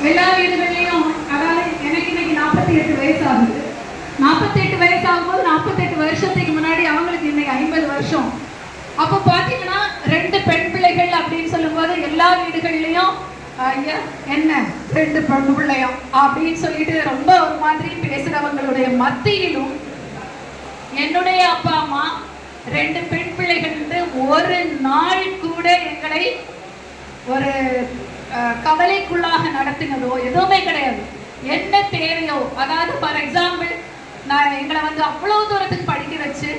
எல்லா வீடுகள்லையும், அதாவது எனக்கு இன்னைக்கு 48 வயசு ஆகுது. 48 வயசு ஆகும்போது 48 வருஷத்துக்கு முன்னாடி அவங்களுக்கு இன்னைக்கு 50 வருஷம். அப்போ பார்த்தீங்கன்னா 2 பெண் பிள்ளைகள் அப்படின்னு சொல்லும்போது எல்லா வீடுகள்லையும் என்ன 2 பெண் பிள்ளையும் அப்படின்னு சொல்லிட்டு ரொம்ப ஒரு மாதிரி பேசுறவங்களுடைய மத்தியிலும் என்னுடைய அப்பா அம்மா 2 பெண் பிள்ளைகள் ஒரு நாள் கூட எங்களை ஒரு கவலைக்குள்ளாக நடத்தினதோ எதுவுமே கிடையாது. என்ன தேவையோ, அதாவது ஃபார் எக்ஸாம்பிள் நான் எங்களை அவ்வளவு தூரத்துக்கு படிக்க வச்சு,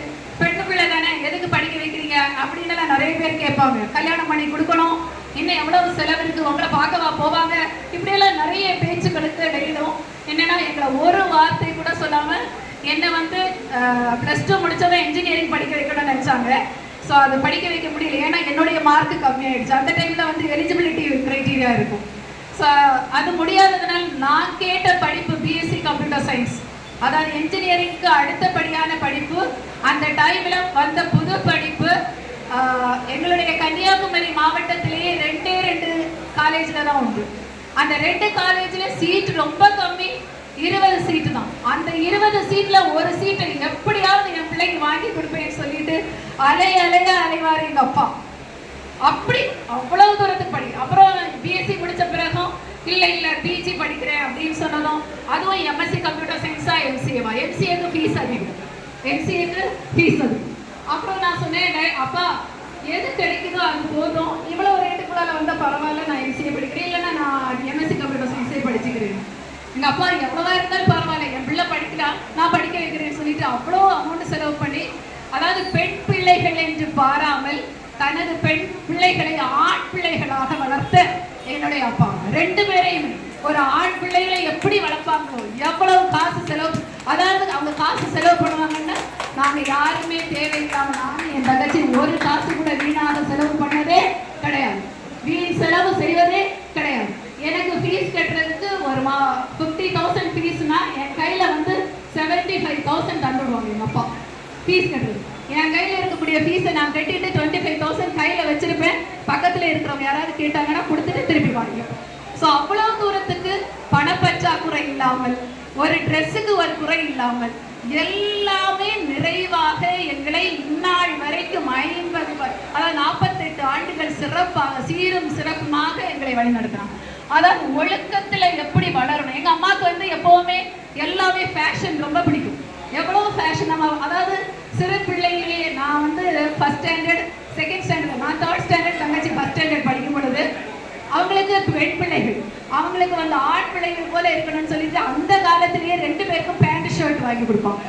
பெண்ணு பிள்ளை தானே எதுக்கு படிக்க வைக்கிறீங்க அப்படின்னு நிறைய பேர் கேட்பாங்க. கல்யாணம் பண்ணி கொடுக்கணும், இன்னும் எவ்வளவு செலவு இருக்கு, உங்களை பார்க்கவா போவாங்க, இப்படியெல்லாம் நிறைய பேச்சுக்களுக்கு இடையிலும் என்னன்னா எங்களை ஒரு வார்த்தை கூட சொல்லாம என்னை +2 முடிச்சவன் இன்ஜினியரிங் படிக்க வைக்கணும்னு நினைச்சாங்க. ஸோ அது படிக்க வைக்க முடியல, ஏன்னா என்னுடைய மார்க்கு கம்மியாயிடுச்சு. அந்த டைம்ல எலிஜிபிலிட்டி கிரைட்டீரியா இருக்கும். ஸோ அது முடியாததுனால நான் கேட்ட படிப்பு பிஎஸ்சி கம்ப்யூட்டர் சயின்ஸ், அதாவது என்ஜினியரிங்க்கு அடுத்தபடியான படிப்பு. அந்த டைம்ல வந்த புது படிப்பு எங்களுடைய கன்னியாகுமரி மாவட்டத்திலேயே 2 காலேஜ்ல தான் உண்டு. அந்த 2 காலேஜ்ல சீட் ரொம்ப கம்மி, 20 சீட்டு தான். அந்த 20 சீட்ல ஒரு சீட்டை எப்படியாவது என் பிள்ளைக்கு வாங்கி கொடுப்பேன்னு சொல்லிட்டு அலைவாரு எங்க அப்பா. அப்படி அவ்வளவு தூரத்துக்கு படி. அப்புறம் பிஎஸ்சி முடிச்ச பிறகும் இல்ல பிஜி படிக்கிறேன் அப்படின்னு சொன்னதும், அதுவும் எம்எஸ்சி கம்ப்யூட்டர் சயின்ஸா எம்சிஏவா, எம்சிஏக்கு ஃபீஸ் அதிகம், எம்சிஏக்கு ஃபீஸ் அதிகம். அப்புறம் நான் சொன்னேன், அப்பா எது கிடைக்குதோ அது போதும், இவ்வளவு ரேட்டுக்குள்ளால பரவாயில்ல, நான் எம்சிஏ படிக்கிறேன், இல்லைன்னா நான் எம்எஸ்சி கம்ப்யூட்டர் சயின்ஸே படிச்சுக்கிறேன். எங்க அப்பா எவ்வளவா இருந்தாலும் பரவாயில்ல, என் பிள்ளை படிக்கலாம், நான் படிக்க வைக்கிறேன்னு சொல்லிட்டு அவ்வளோ அமௌண்ட் செலவு பண்ணி, அதாவது பெண் பிள்ளைகள் என்று பாராமல் தனது பெண் பிள்ளைகளை ஆண் பிள்ளைகளாக வளர்த்த என்னுடைய அப்பா 2 பேரையும். ஒரு ஆண் பிள்ளைகளை எப்படி வளர்ப்பாங்களோ, எவ்வளவு காசு செலவு, அதாவது அவங்க காசு செலவு பண்ணுவாங்கன்னா நாங்க யாருமே தேவையில்லாம, நானும் என் தங்கச்சி ஒரு காசு கூட வீணாக செலவு பண்ணதே கிடையாது, வீண் செலவு செய்வதே கிடையாது. எனக்கு ஃபீஸ் கட்டுறதுக்கு ஒரு 50,000 ஃபீஸ்னா என் கையில 75,000 தந்துடுவாங்க எங்க அப்பா ஃபீஸ் கட்டுறது. என் கையில இருக்கக்கூடிய ஃபீஸை நான் கட்டிட்டு 25,000 கையில வச்சிருப்பேன். பக்கத்துல இருக்கிறவங்க யாராவது கேட்டாங்கன்னா கொடுத்துட்டு திருப்பி வாங்கிப்பேன். ஸோ அவ்வளவு தூரத்துக்கு பணப்பற்றாக்குறை இல்லாமல், ஒரு ட்ரெஸ்ஸுக்கு ஒரு குறை இல்லாமல், எல்லாமே நிறைவாக எங்களை இந்நாள் வரைக்கும் 48 ஆண்டுகள் சிறப்பாக சீரும் சிறப்புமாக எங்களை வழிநடத்தினாங்க. அதாவது ஒழுக்கத்துல எப்படி வளரணும். எங்க அம்மாவுக்கு எப்பவுமே எல்லாமே ஃபேஷன் ரொம்ப பிடிக்கும். எவ்வளவு ஃபேஷன், அதாவது சிறு பிள்ளைகளே நான் ஃபர்ஸ்ட் ஸ்டாண்டர்ட், செகண்ட் ஸ்டாண்டர்ட், நான் தேர்ட் ஸ்டாண்டர்ட், தங்கச்சி ஃபர்ஸ்ட் ஸ்டாண்டர்ட் படிக்கும் பொழுது அவங்களுக்கு பெண் பிள்ளைகள், அவங்களுக்கு ஆண் பிள்ளைகள் போல இருக்கணும்னு சொல்லிட்டு அந்த காலத்திலேயே 2 பேருக்கும் பேண்ட் ஷர்ட் வாங்கி கொடுப்பாங்க.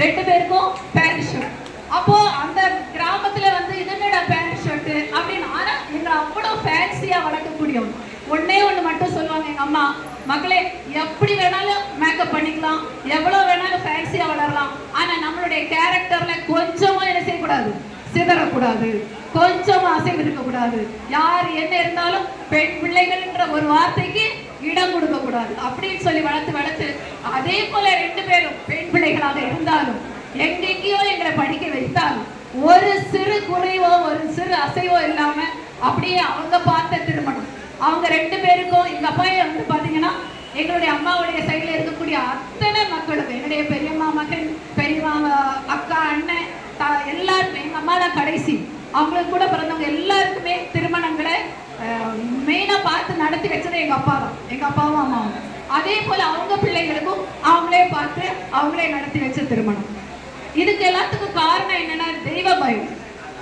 2 பேருக்கும் பேண்ட் ஷர்ட். அப்போ அந்த கிராமத்துல என்னடா பேண்ட் ஷர்ட் அப்படின்னு, ஆனா எங்களை அவ்வளவு ஃபேன்சியா வளர்க்கக்கூடியவங்க. ஒன்னே ஒன்று மட்டும் சொல்லுவாங்க எங்க அம்மா, மக்களே எப்படி வேணாலும் மேக்கப் பண்ணிக்கலாம், எவ்வளவு வேணாலும் ஃபேன்சியா வளரலாம், ஆனா நம்மளுடைய கேரக்டர்ல கொஞ்சமும் என்ன செய்யக்கூடாது, சிதறக்கூடாது, கொஞ்சம் அசைவு இருக்கக்கூடாது. யார் என்ன இருந்தாலும் பெண் பிள்ளைகள் என்ற ஒரு வார்த்தைக்கு இடம் கொடுக்க கூடாது அப்படின்னு சொல்லி வளர்த்து அதே போல 2 பேரும் பெண் பிள்ளைகளாக இருந்தாலும் எங்கெங்கேயோ எங்களை படிக்க வைத்தாலும் ஒரு சிறு குறைவோ ஒரு சிறு அசைவோ இல்லாம அப்படியே அவங்க பார்த்த திருமணம். அவங்க 2 பேருக்கும் எங்க அப்பாயை பாத்தீங்கன்னா எங்களுடைய அம்மாவுடைய சைட்ல இருக்கக்கூடிய அத்தனை மக்களுக்கு, என்னுடைய பெரியம்மா மகன், பெரியம்மா அக்கா, அண்ணன், எல்லாருமே எங்க அம்மா தான் கடைசி. அவங்களுக்கு கூட பிறந்தவங்க எல்லாருக்குமே திருமணங்களை மெயினா பார்த்து நடத்தி வச்சது எங்க அப்பா தான், எங்க அப்பாவும் அம்மாவும். அதே போல அவங்க பிள்ளைகளுக்கும் அவங்களே பார்த்து அவங்களே நடத்தி வச்ச திருமணம். இதுக்கு எல்லாத்துக்கும் காரணம் என்னன்னா தெய்வ பயம்.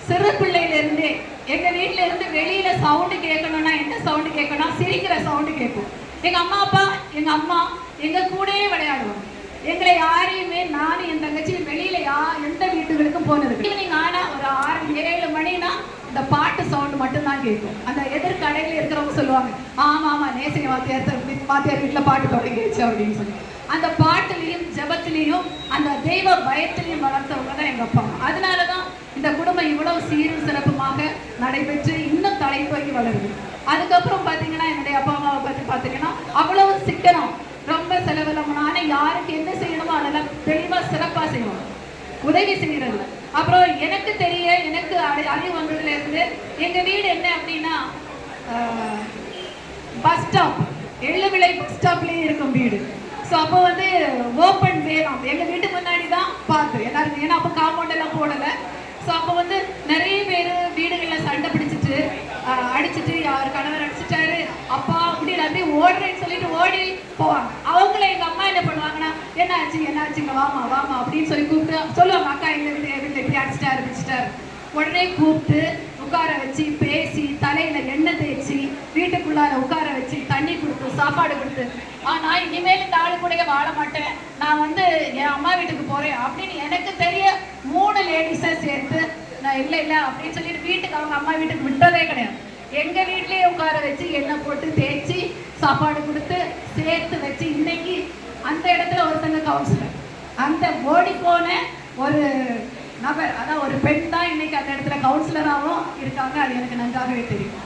சிறு பிள்ளையில இருந்தே எங்க வீட்டுல இருந்து வெளியில சவுண்டு கேட்கணும்னா என்ன சவுண்டு கேட்கணும், சிரிக்கிற சவுண்டு கேட்கும். எங்க அம்மா அப்பா, எங்க அம்மா எங்க கூடயே விளையாடுவாங்க. எங்களை யாரையுமே நானும் என் தங்கச்சியும் வெளியில எந்த வீட்டுகளுக்கும் போனது. ஈவினிங் ஆனா ஒரு 6-7 மணினா இந்த பாட்டு சவுண்டு மட்டும்தான் கேட்கும். அந்த எதிர்கடையில இருக்கிறவங்க சொல்லுவாங்க, ஆமா நேசிங்க வாத்தியார் வீட்டுல பாட்டு தொடங்கிடுச்சு அப்படின்னு சொல்லி அந்த பாட்டுலையும் ஜபத்திலையும் அந்த தெய்வ பயத்திலையும் வளர்த்தவங்க தான் எங்க அப்பா. அதனாலதான் இந்த குடும்பம் இவ்வளவு சீரும் சிறப்புமாக நடைபெற்று இன்னும் தலைப்போக்கி வளருது. அதுக்கப்புறம் பாத்தீங்கன்னா என்னுடைய அப்பா அம்மாவை பத்தி பாத்தீங்கன்னா அவ்வளவு சிக்கனம், ரொம்ப செலவில்லாம நானே யாருக்கு என்ன செய்யணுமோ அதெல்லாம் தெளிவா சிறப்பா செய்வோம், உதவி செய்யறது. அப்புறம் எனக்கு அறிவு வந்ததுல இருந்து எங்க வீடு என்ன அப்படின்னா பஸ் ஸ்டாப். எள்ளுவிளை பஸ் ஸ்டாப்லேயே இருக்கும் வீடு. ஸோ அப்போ வந்து ஓப்பன் வேணும், எங்கள் வீட்டு முன்னாடி தான் பார்த்து எல்லாருக்கும், ஏன்னா அப்போ காம்பவுண்ட் எல்லாம் போடலை. ஸோ அப்போ வந்து நிறைய பேர் வீடுகளில் சண்டை பிடிச்சிட்டு அடிச்சுட்டு அவர் கணவர் அடிச்சுட்டாரு அப்பா அப்படின்னு அப்படியே ஓடுறேன்னு சொல்லிட்டு ஓடி போவாங்க. அவங்கள எங்கள் அம்மா என்ன பண்ணுவாங்கன்னா என்னாச்சுங்க வாமா வாமா அப்படின்னு சொல்லி கூப்பிட்டு சொல்லுவாங்க, அக்கா எங்கள் வீட்டில் எப்படி அடிச்சிட்டாரு. உடனே கூப்பிட்டு உட்கார வச்சு பேசி தலையில எண்ணெய் தேய்ச்சி வீட்டுக்குள்ளார உட்கார வச்சு தண்ணி கொடுத்து சாப்பாடு கொடுத்து நான் இனிமேல் இந்த ஆளு கூட வாழ மாட்டேன், நான் வந்து என் அம்மா வீட்டுக்கு போறேன் அப்படின்னு எனக்கு தெரிய 3 லேடிஸை சேர்த்து நான் இல்லை அப்படின்னு சொல்லிட்டு வீட்டுக்கு அவங்க அம்மா வீட்டுக்கு விட்டதே கிடையாது. எங்க வீட்லயே உட்கார வச்சு எண்ணெய் போட்டு தேய்ச்சி சாப்பாடு கொடுத்து சேர்த்து வச்சு இன்னைக்கு அந்த இடத்துல ஒருத்தங்க கவுன்சிலர், அந்த ஓடி போன ஒரு நபர், அதான் ஒரு பெண் தான் இன்னைக்கு அந்த இடத்துல கவுன்சிலராகவும் இருக்காங்க. அது எனக்கு நன்றாகவே தெரியும்.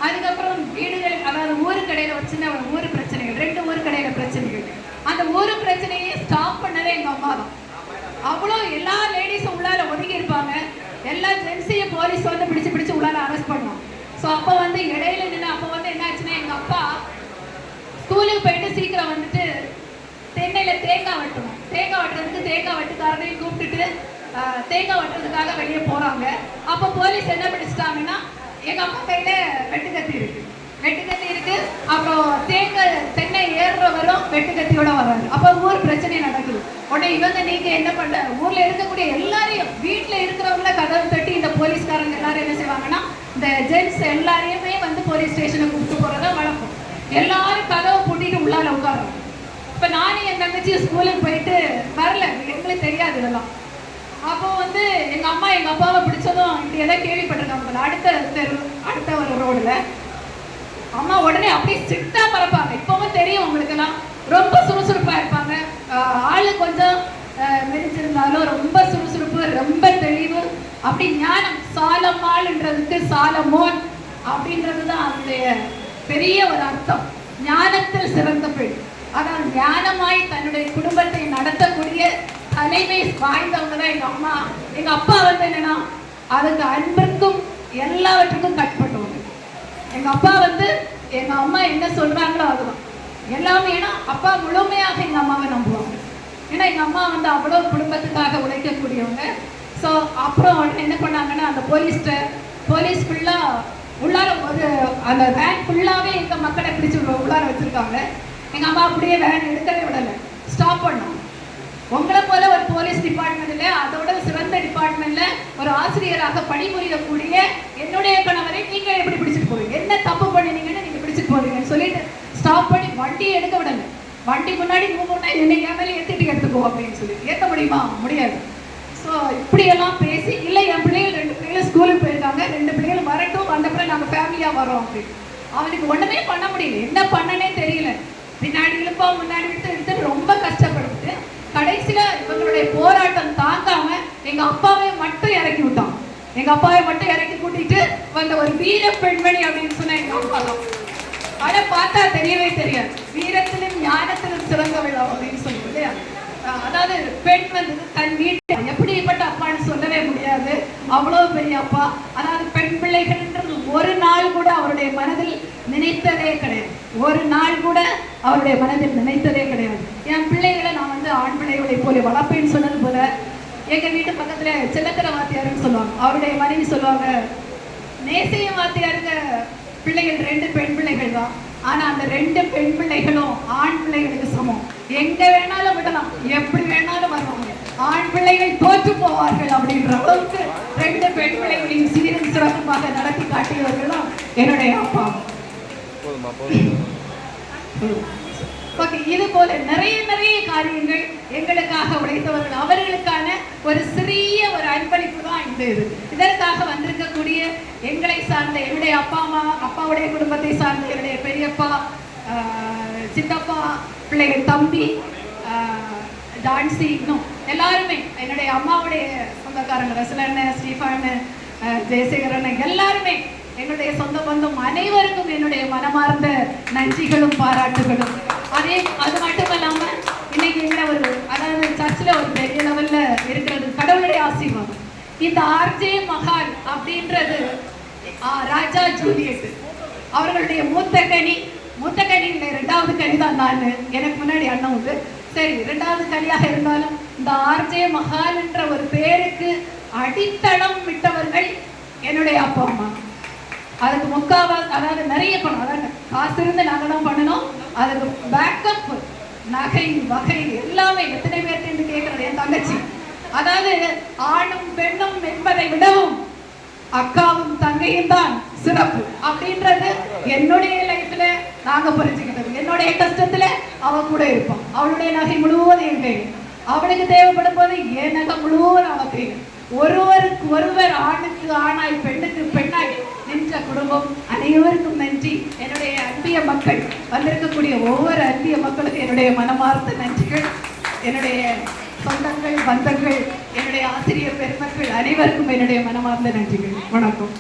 அதுக்கப்புறம் வீடுகள், அதாவது ஊருக்கடையில் ஒரு சின்ன ஊர் பிரச்சனைகள், 2 ஊருக்கடையில் பிரச்சனைகள், அந்த ஊர் பிரச்சனையே ஸ்டாப் பண்ணதே எங்கள் அம்மா தான். அவ்வளோ எல்லா லேடிஸும் உள்ளார ஒதுங்கி இருப்பாங்க, எல்லா ஜென்ஸையும் போலீஸ் வந்து பிடிச்சு உள்ளார அரெஸ்ட் பண்ணோம். ஸோ அப்போ வந்து இடையில நின்று அப்போ வந்து என்ன ஆச்சுன்னா எங்கள் அப்பா ஸ்கூலுக்கு போயிட்டு சீக்கிரம் வந்துட்டு தென்னையில் தேங்காய் வெட்டணும், தேங்காய் வெட்டுறதுக்கு தேங்காய் வெட்டுக்காரனையும் கூப்பிட்டுட்டு தேங்காய் வெட்டுறதுக்காக வெளியே போகிறாங்க. அப்போ போலீஸ் என்ன பிடிச்சிட்டாங்கன்னா எங்கள் அம்மா கையில் வெட்டுக்கத்தி இருக்கு, அப்புறம் தென்னை ஏறுறவரும் வெட்டுக்கத்தியோட வர்றாரு. அப்போ ஊர் பிரச்சனை நடக்குது. உடனே இவங்க நீங்கள் என்ன பண்ண, ஊரில் இருக்கக்கூடிய எல்லாரையும் வீட்டில் இருக்கிறவங்கள கதவு தட்டி இந்த போலீஸ்காரங்க எல்லாரும் என்ன செய்வாங்கன்னா இந்த ஜென்ட்ஸ் எல்லாரையுமே வந்து போலீஸ் ஸ்டேஷனுக்கு கூப்பிட்டு போகிறதா வழக்கம். எல்லாரும் கதவை பூட்டிட்டு உள்ளார உட்காரோம். இப்போ நானும் என் தங்கச்சி ஸ்கூலுக்கு போயிட்டு வரல, எங்களுக்கு தெரியாது இதெல்லாம். அப்போ வந்து எங்கள் அம்மா எங்கள் அப்பாவை பிடிச்சதும் இப்படி எதாவது கேள்விப்பட்டிருக்காங்க, அடுத்த ஒரு ரோடில் அம்மா உடனே அப்படியே ஸ்ட்ரிக்டாக பறப்பாங்க. இப்போவும் தெரியும் உங்களுக்கெல்லாம், ரொம்ப சுறுசுறுப்பாக இருப்பாங்க. ஆள் கொஞ்சம் மெரிச்சிருந்தாலும் ரொம்ப சுறுசுறுப்பு, ரொம்ப தெளிவு, அப்படி ஞானம். சாலம்மாள்ன்றதுக்கு சாலமோன் அப்படின்றது தான் அதனுடைய பெரிய ஒரு அர்த்தம். ஞானத்தில் சிறந்த பெண், அதான் ஞானமாய் தன்னுடைய குடும்பத்தை நடத்தக்கூடிய தலைமை வாய்ந்தவங்க தான் எங்கள் அம்மா. எங்கள் அப்பா வந்து என்னன்னா அதுக்கு அன்பிற்கும் எல்லாவற்றுக்கும் கட்டுப்பட்டவங்க. எங்கள் அப்பா வந்து எங்கள் அம்மா என்ன சொல்கிறாங்களோ அதுதான் எல்லாமே. ஏன்னா அப்பா முழுமையாக எங்கள் அம்மாவை நம்புவாங்க. ஏன்னா எங்கள் அம்மா வந்து அவ்வளோ குடும்பத்துக்காக உழைக்கக்கூடியவங்க. ஸோ அப்புறம் என்ன பண்ணாங்கன்னா அந்த போலீஸ் ஃபுல்லாக உள்ளார ஒரு அந்த வேன் ஃபுல்லாகவே எங்கள் மக்களை பிடிச்சி உள்ளார வச்சுருக்காங்க. எங்கள் அம்மா அப்படியே வேன் எடுக்கவே விடலை, ஸ்டாப் பண்ணோம். உங்களை போல ஒரு போலீஸ் டிபார்ட்மெண்ட்ல, அதோட சிறந்த டிபார்ட்மெண்ட்ல ஒரு ஆசிரியராக பணிபுரியக்கூடிய என்னுடைய கணவரை நீங்க எப்படி பிடிச்சிட்டு போவீங்க, என்ன தப்பு பண்ணினீங்கன்னு நீங்க பிடிச்சிட்டு போவீங்கன்னு சொல்லிட்டு ஸ்டாப் பண்ணி வண்டியை எடுக்க விடல. வண்டி முன்னாடி என்னை என் மேலே எடுத்துக்கோ அப்படின்னு சொல்லி ஏற்க முடியுமா? முடியாது. ஸோ இப்படியெல்லாம் பேசி இல்லை என் பிள்ளைகள் 2 பிள்ளைகள் ஸ்கூலுக்கு போயிருக்காங்க, 2 பிள்ளைகள் வரட்டும், வந்தப்பறம் நாங்கள் ஃபேமிலியாக வரோம் அப்படின்னு. அவனுக்கு ஒன்றுமே பண்ண முடியல, என்ன பண்ணனே தெரியல. பின்னாடி இழுப்பா முன்னாடி எடுத்து ரொம்ப கஷ்டப்படுத்து. கடைசியில இவங்களுடைய போராட்டம் தாங்காம எங்க அப்பாவை மட்டும் இறக்கி விட்டான். எங்க அப்பாவை மட்டும் இறக்கி கூட்டிட்டு வந்த ஒரு வீர பெண்மணி அப்படின்னு சொன்ன எங்க அப்பா தான். அதை பார்த்தா தெரியவே தெரியாது, வீரத்திலும் ஞானத்திலும் சிறந்தவள் அப்படின்னு சொல்லுவோம் இல்லையா. அதாவது பெண் வந்து தன் வீட்டில் எப்படிப்பட்ட அப்பான்னு சொல்லவே முடியாது, அவ்வளவு பெரிய அப்பா. அதாவது பெண் பிள்ளைகள்ன்றது ஒரு நாள் கூட அவருடைய மனதில் நினைத்ததே கிடையாது, ஒரு நாள் கூட அவருடைய மனதில் நினைத்ததே கிடையாது. என் பிள்ளைகளை நான் வந்து ஆண் பிள்ளைகளை போல வளர்ப்பேன்னு சொன்னது போல எங்க வீட்டு பக்கத்துல செல்லக்கர வாத்தியாருன்னு சொல்லுவாங்க, அவருடைய மனைவி சொல்லுவாங்க, நேசைய வாத்தியாருங்க பிள்ளைகள் 2 பெண் பிள்ளைகள் தான், ஆனா அந்த 2 பெண் பிள்ளைகளும் ஆண் பிள்ளைகளுக்கு சமம். எங்க வேணாலும் விடலாம், எப்படி வேணாலும் வருவாங்க, ஆண் பிள்ளைகள் தோற்று போவார்கள் அப்படின்ற அளவுக்கு 2 பெண் பிள்ளைகளையும் சீரும் சிறப்பாக நடத்தி காட்டியவர்களும் என்னுடைய அப்பா. ஓகே, இது போல நிறைய காரியங்கள் எங்களுக்காக உழைத்தவர்கள், அவர்களுக்கான ஒரு சிறிய ஒரு அன்பளிப்பு தான் இந்த இது. இதற்காக வந்திருக்கக்கூடிய எங்களை சார்ந்த என்னுடைய அப்பா அம்மா, அப்பாவுடைய குடும்பத்தை சார்ந்த என்னுடைய பெரியப்பா, சித்தப்பா பிள்ளைகள், தம்பி, டான்சி, இன்னும் எல்லாருமே என்னுடைய அம்மாவுடைய சொந்தக்காரங்க, ரசலன்னு, ஸ்டீஃபான்னு, ஜெயசேகரன், எல்லாருமே என்னுடைய சொந்த பந்தம் அனைவருக்கும் என்னுடைய மனமார்ந்த நன்றிகளும் பாராட்டுகளும். அது மட்டும் இல்லாம இன்னைக்கு எங்களை அதாவது சர்ச்சில் ஒரு பெரிய லெவல்ல இருக்கிறது கடவுளுடைய ஆசீர்வாதம். இந்த ஆர்ஜே மஹால் அப்படின்றது ராஜா ஜூலியட் அவர்களுடைய மூத்த கனி, மூத்த கனி இல்லை, 2வது கனி தான் நான். எனக்கு முன்னாடி அண்ணன் உண்டு. சரி, 2வது கனியாக இருந்தாலும் இந்த ஆர்ஜே மஹால் என்ற ஒரு பேருக்கு அடித்தளம் விட்டவர்கள் என்னுடைய அப்பா அம்மா. அதுக்கு முக்காவாசி, அதாவது நிறைய பணம், அதாவது காசு இருந்து நாங்கள் தான் பண்ணணும். அதுக்கு பேக்கப் நகை வகை எல்லாமே எத்தனை பேர்த்து கேட்கறது என் தங்கச்சி. அதாவது ஆணும் பெண்ணும் என்பதை விடவும் அக்காவும் தங்கையும் தான் சிறப்பு அப்படின்றது என்னுடைய லைஃப்ல நாங்க புரிஞ்சுக்கிட்டது. என்னுடைய கஷ்டத்துல அவ கூட இருப்பான். அவளுடைய நகை முழுவதும் என் கையில், அவளுக்கு தேவைப்படும் போது என் நகை முழுவதும் அவ கையில். ஒருவருக்கு ஒருவர், ஆணுக்கு ஆணாய் பெண்ணுக்கு பெண்ணாய் நின்ற குடும்பம். அனைவருக்கும் நன்றி. என்னுடைய அன்பிய மக்கள், வந்திருக்கக்கூடிய ஒவ்வொரு அன்பிய மக்களுக்கு என்னுடைய மனமார்ந்த நன்றிகள். என்னுடைய சொந்தங்கள், பந்தங்கள், என்னுடைய ஆசிரியர் பெருமக்கள் அனைவருக்கும் என்னுடைய மனமார்ந்த நன்றிகள். வணக்கம்.